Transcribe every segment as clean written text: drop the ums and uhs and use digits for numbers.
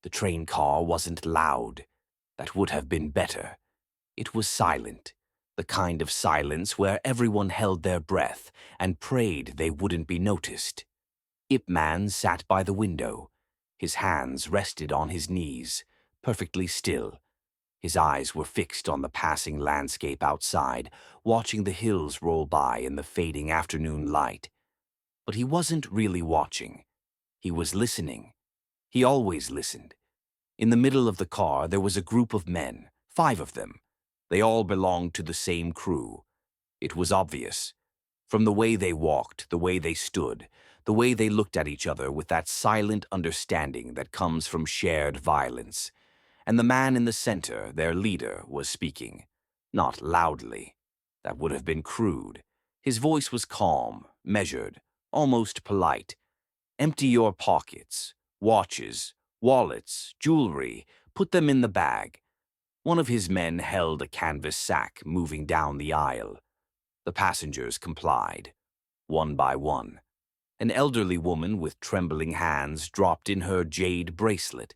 The train car wasn't loud. That would have been better. It was silent, the kind of silence where everyone held their breath and prayed they wouldn't be noticed. IpMan sat by the window. His hands rested on his knees, perfectly still. His eyes were fixed on the passing landscape outside, watching the hills roll by in the fading afternoon light. But he wasn't really watching. He was listening. He always listened. In the middle of the car, there was a group of men, 5 of them. They all belonged to the same crew. It was obvious. From the way they walked, the way they stood, the way they looked at each other with that silent understanding that comes from shared violence. And the man in the center, their leader, was speaking. Not loudly. That would have been crude. His voice was calm, measured, almost polite. Empty your pockets, watches, wallets, jewelry, put them in the bag. One of his men held a canvas sack moving down the aisle. The passengers complied, one by one. An elderly woman with trembling hands dropped in her jade bracelet.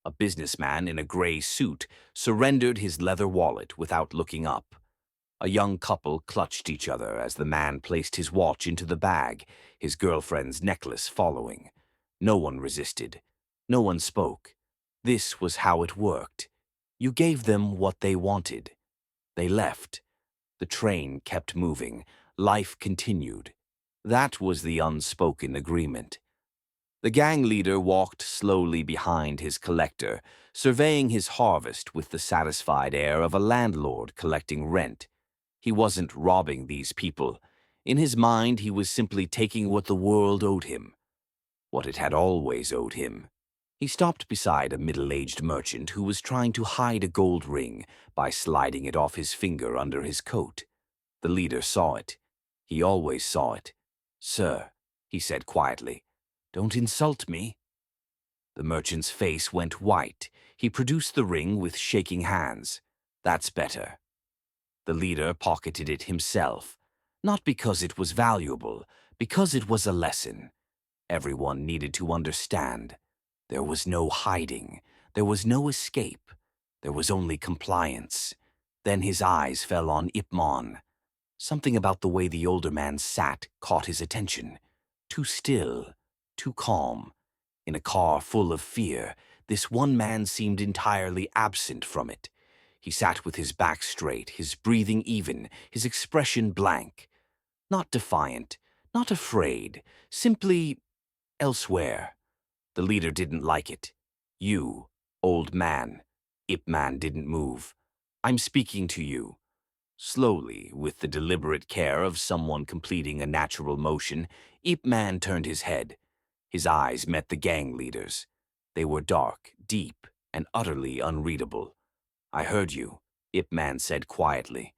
A businessman in a gray suit surrendered his leather wallet without looking up. A young couple clutched each other as the man placed his watch into the bag, his girlfriend's necklace following. No one resisted. No one spoke. This was how it worked. You gave them what they wanted. They left. The train kept moving. Life continued. That was the unspoken agreement. The gang leader walked slowly behind his collector, surveying his harvest with the satisfied air of a landlord collecting rent. He wasn't robbing these people. In his mind, he was simply taking what the world owed him, what it had always owed him. He stopped beside a middle-aged merchant who was trying to hide a gold ring by sliding it off his finger under his coat. The leader saw it. He always saw it. "Sir," he said quietly, "don't insult me." The merchant's face went white. He produced the ring with shaking hands. "That's better." The leader pocketed it himself, not because it was valuable, because it was a lesson. Everyone needed to understand. There was no hiding. There was no escape. There was only compliance. Then his eyes fell on IpMan. Something about the way the older man sat caught his attention. Too still, too calm. In a car full of fear, this one man seemed entirely absent from it. He sat with his back straight, his breathing even, his expression blank. Not defiant, not afraid, simply elsewhere. The leader didn't like it. "You, old man." IpMan didn't move. "I'm speaking to you." Slowly, with the deliberate care of someone completing a natural motion, IpMan turned his head. His eyes met the gang leader's. They were dark, deep, and utterly unreadable. "I heard you," IpMan said quietly.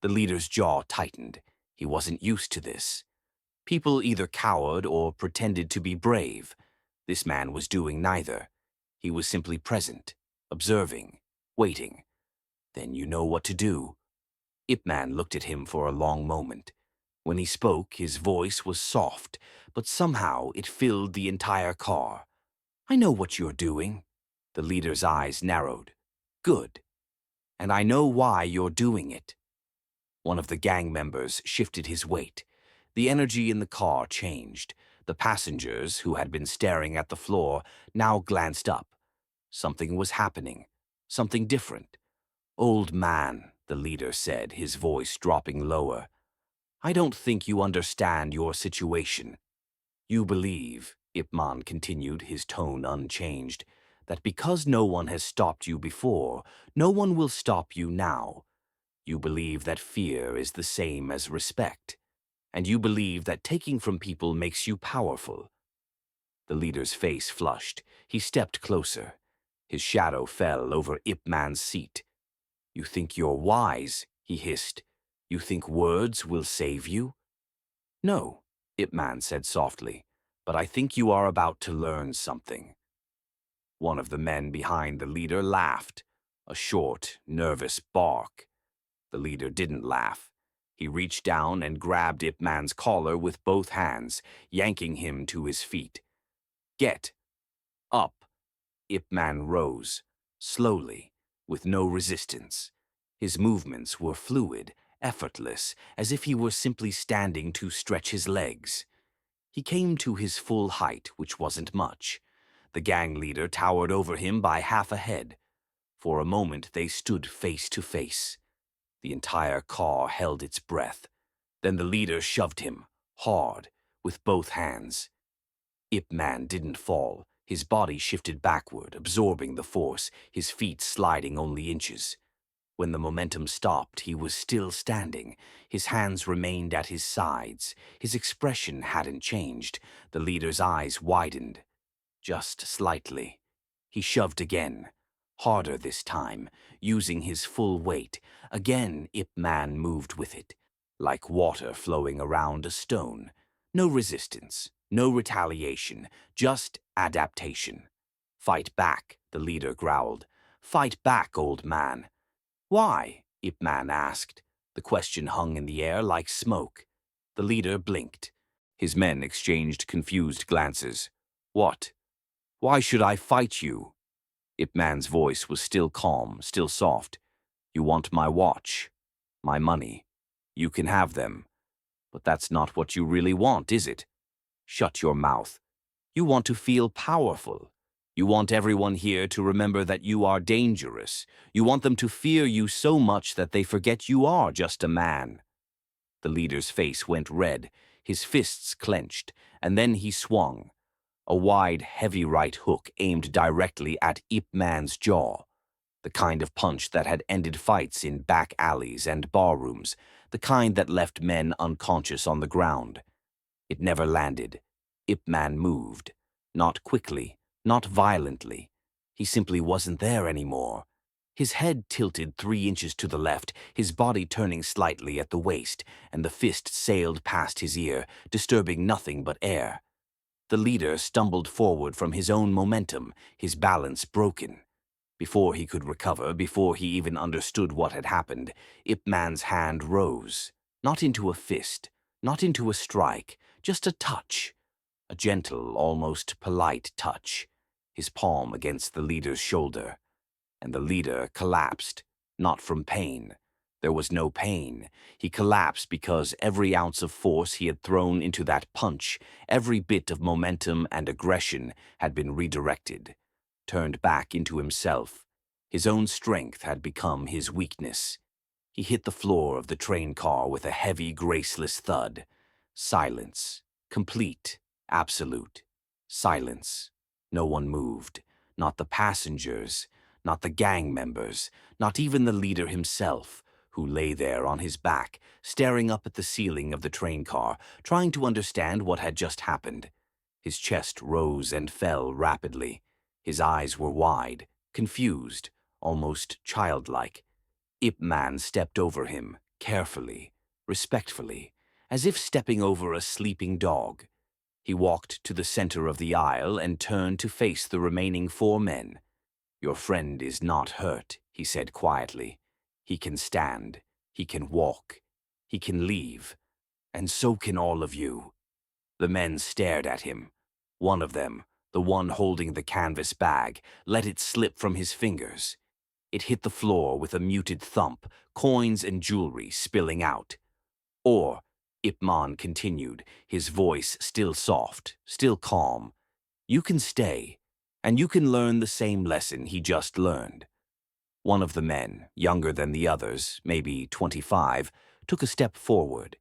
The leader's jaw tightened. He wasn't used to this. People either cowered or pretended to be brave. This man was doing neither. He was simply present, observing, waiting. "Then you know what to do." IpMan looked at him for a long moment. When he spoke, his voice was soft, but somehow it filled the entire car. "I know what you're doing." The leader's eyes narrowed. "Good. And I know why you're doing it." One of the gang members shifted his weight. The energy in the car changed. The passengers, who had been staring at the floor, now glanced up. Something was happening. Something different. "Old man," the leader said, his voice dropping lower. "I don't think you understand your situation. You believe," IpMan continued, his tone unchanged, "that because no one has stopped you before, no one will stop you now. You believe that fear is the same as respect. And you believe that taking from people makes you powerful." The leader's face flushed. He stepped closer. His shadow fell over IpMan's seat. "You think you're wise," he hissed. "You think words will save you?" "No," IpMan said softly, "but I think you are about to learn something." One of the men behind the leader laughed, a short, nervous bark. The leader didn't laugh. He reached down and grabbed IpMan's collar with both hands, yanking him to his feet. "Get up." Ip Man rose, slowly, with no resistance. His movements were fluid, effortless, as if he were simply standing to stretch his legs. He came to his full height, which wasn't much. The gang leader towered over him by half a head. For a moment they stood face to face. The entire car held its breath. Then the leader shoved him, hard, with both hands. Ip Man didn't fall. His body shifted backward, absorbing the force, his feet sliding only inches. When the momentum stopped, he was still standing. His hands remained at his sides. His expression hadn't changed. The leader's eyes widened, just slightly. He shoved again, harder this time, using his full weight. Again, Ip Man moved with it, like water flowing around a stone. No resistance, no retaliation, just adaptation. "Fight back," the leader growled. "Fight back, old man." "Why?" Ip Man asked. The question hung in the air like smoke. The leader blinked. His men exchanged confused glances. "What? Why should I fight you?" Ip Man's voice was still calm, still soft. "You want my watch, my money. You can have them. But that's not what you really want, is it? Shut your mouth. You want to feel powerful. You want everyone here to remember that you are dangerous. You want them to fear you so much that they forget you are just a man." The leader's face went red, his fists clenched, and then he swung. A wide, heavy right hook aimed directly at Ip Man's jaw. The kind of punch that had ended fights in back alleys and barrooms, the kind that left men unconscious on the ground. It never landed. Ip Man moved. Not quickly, not violently. He simply wasn't there anymore. His head tilted 3 inches to the left, his body turning slightly at the waist, and the fist sailed past his ear, disturbing nothing but air. The leader stumbled forward from his own momentum, his balance broken. Before he could recover, before he even understood what had happened, Ip Man's hand rose. Not into a fist, not into a strike, just a touch. A gentle, almost polite touch. His palm against the leader's shoulder. And the leader collapsed, not from pain. There was no pain. He collapsed because every ounce of force he had thrown into that punch, every bit of momentum and aggression had been redirected, turned back into himself. His own strength had become his weakness. He hit the floor of the train car with a heavy, graceless thud. Silence. Complete. Absolute. Silence. No one moved. Not the passengers. Not the gang members. Not even the leader himself, who lay there on his back, staring up at the ceiling of the train car, trying to understand what had just happened. His chest rose and fell rapidly. His eyes were wide, confused, almost childlike. Ip Man stepped over him, carefully, respectfully, as if stepping over a sleeping dog. He walked to the center of the aisle and turned to face the remaining 4 men. "Your friend is not hurt," he said quietly. "He can stand, he can walk, he can leave, and so can all of you." The men stared at him. One of them, the one holding the canvas bag, let it slip from his fingers. It hit the floor with a muted thump, coins and jewelry spilling out. "Or," Ip Man continued, his voice still soft, still calm, "you can stay, and you can learn the same lesson he just learned." One of the men, younger than the others, maybe 25, took a step forward.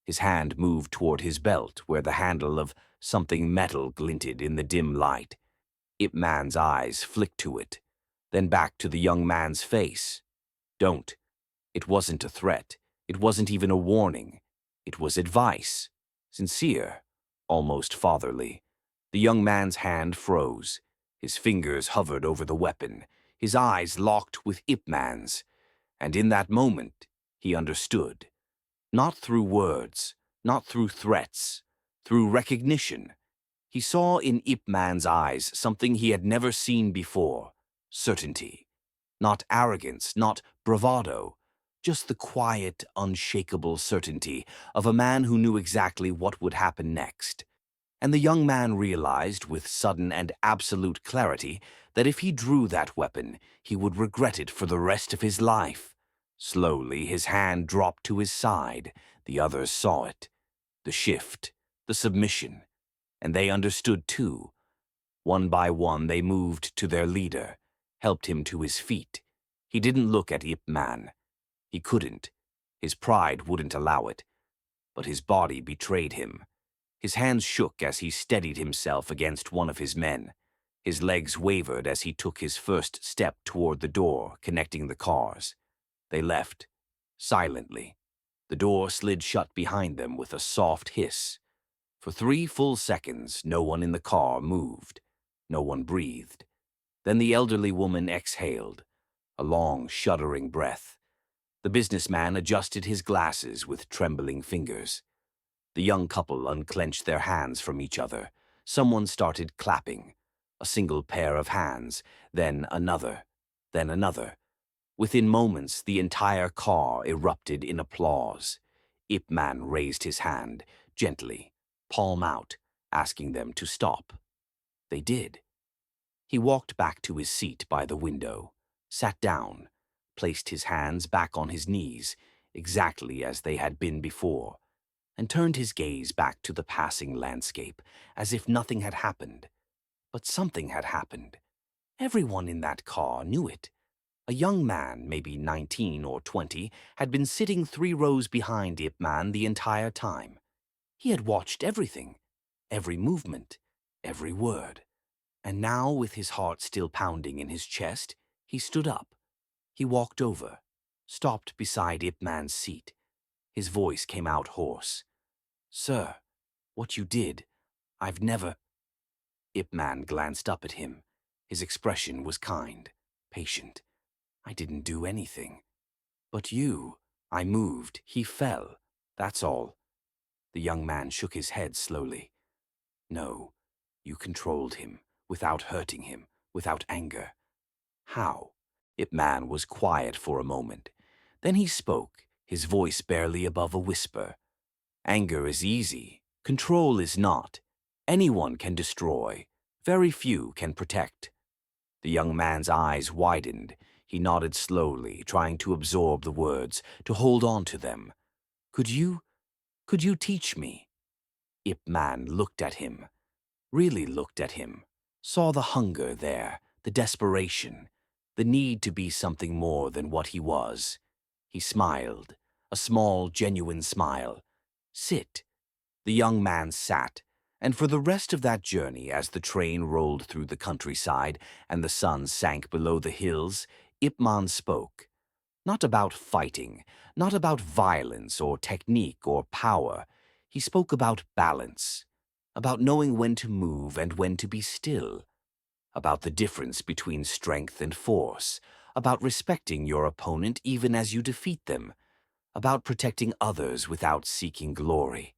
His hand moved toward his belt, where the handle of something metal glinted in the dim light. Ip Man's eyes flicked to it, then back to the young man's face. "Don't." It wasn't a threat. It wasn't even a warning. It was advice. Sincere, almost fatherly. The young man's hand froze. His fingers hovered over the weapon. His eyes locked with Ip Man's. And in that moment, he understood. Not through words, not through threats, through recognition. He saw in Ip Man's eyes something he had never seen before. Certainty. Not arrogance, not bravado. Just the quiet, unshakable certainty of a man who knew exactly what would happen next. And the young man realized with sudden and absolute clarity that if he drew that weapon, he would regret it for the rest of his life. Slowly, his hand dropped to his side. The others saw it. The shift, the submission, and they understood too. One by one, they moved to their leader, helped him to his feet. He didn't look at IpMan. He couldn't. His pride wouldn't allow it. But his body betrayed him. His hands shook as he steadied himself against one of his men. His legs wavered as he took his first step toward the door connecting the cars. They left, silently. The door slid shut behind them with a soft hiss. For 3 full seconds, no one in the car moved. No one breathed. Then the elderly woman exhaled, a long, shuddering breath. The businessman adjusted his glasses with trembling fingers. The young couple unclenched their hands from each other. Someone started clapping. A single pair of hands, then another, then another. Within moments, the entire car erupted in applause. IpMan raised his hand, gently, palm out, asking them to stop. They did. He walked back to his seat by the window, sat down, placed his hands back on his knees, exactly as they had been before, and turned his gaze back to the passing landscape, as if nothing had happened. But something had happened. Everyone in that car knew it. A young man, maybe 19 or 20, had been sitting 3 rows behind IpMan the entire time. He had watched everything, every movement, every word. And now, with his heart still pounding in his chest, he stood up. He walked over, stopped beside IpMan's seat. His voice came out hoarse. "Sir, what you did, I've never—" IpMan glanced up at him. His expression was kind, patient. "I didn't do anything. But you, I moved. He fell. That's all." The young man shook his head slowly. "No, you controlled him, without hurting him, without anger." "How?" IpMan was quiet for a moment. Then he spoke, his voice barely above a whisper. "Anger is easy. Control is not. Anyone can destroy. Very few can protect." The young man's eyes widened. He nodded slowly, trying to absorb the words, to hold on to them. Could you teach me?" IpMan looked at him, really looked at him, saw the hunger there, the desperation, the need to be something more than what he was. He smiled, a small, genuine smile. "Sit." The young man sat, and for the rest of that journey, as the train rolled through the countryside and the sun sank below the hills, IpMan spoke. Not about fighting, not about violence or technique or power. He spoke about balance, about knowing when to move and when to be still, about the difference between strength and force, about respecting your opponent even as you defeat them, about protecting others without seeking glory.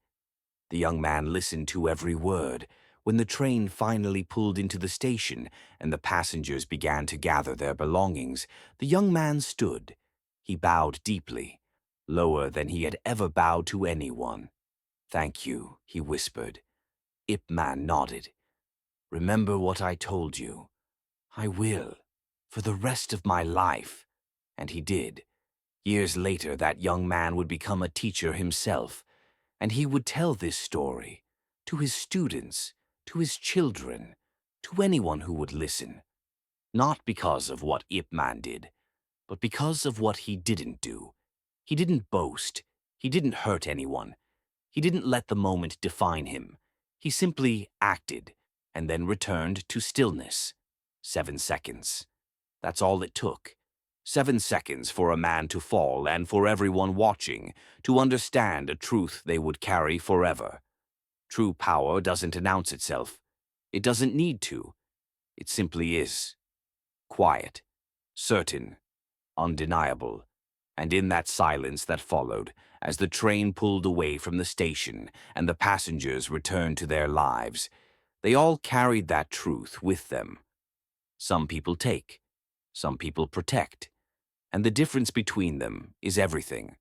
The young man listened to every word. When the train finally pulled into the station and the passengers began to gather their belongings, the young man stood. He bowed deeply, lower than he had ever bowed to anyone. "Thank you," he whispered. IpMan nodded. "Remember what I told you." "I will, for the rest of my life." And he did. Years later, that young man would become a teacher himself, and he would tell this story to his students, to his children, to anyone who would listen. Not because of what IpMan did, but because of what he didn't do. He didn't boast. He didn't hurt anyone. He didn't let the moment define him. He simply acted, and then returned to stillness. 7 seconds. That's all it took. 7 seconds for a man to fall and for everyone watching to understand a truth they would carry forever. True power doesn't announce itself. It doesn't need to. It simply is. Quiet, certain, undeniable. And in that silence that followed, as the train pulled away from the station and the passengers returned to their lives, they all carried that truth with them. Some people take, some people protect, and the difference between them is everything.